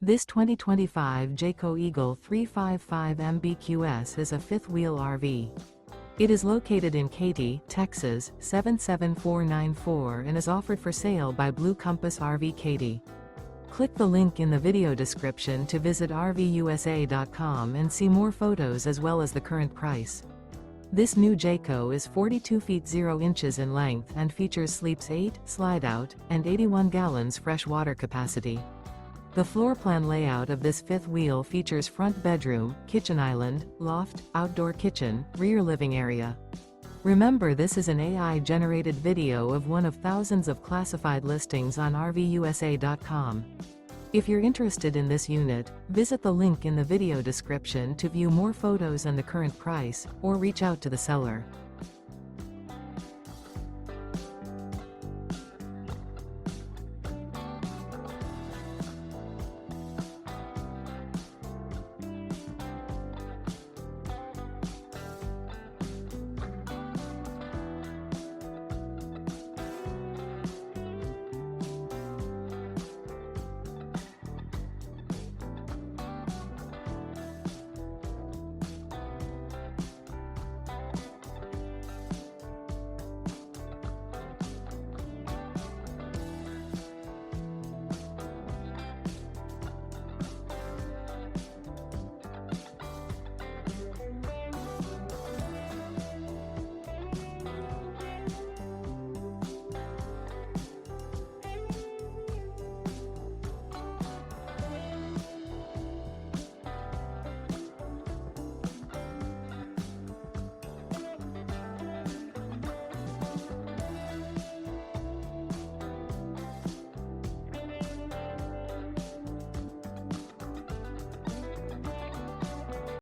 This 2025 Jayco Eagle 355 MBQS is a fifth-wheel RV. It is located in Katy, Texas, 77494 and is offered for sale by Blue Compass RV Katy. Click the link in the video description to visit RVUSA.com and see more photos as well as the current price. This new Jayco is 42 feet 0 inches in length and features sleeps 8, slide-out, and 81 gallons fresh water capacity. The floor plan layout of this fifth wheel features front bedroom, kitchen island, loft, outdoor kitchen, rear living area. Remember, this is an AI-generated video of one of thousands of classified listings on RVUSA.com. If you're interested in this unit, visit the link in the video description to view more photos and the current price, or reach out to the seller.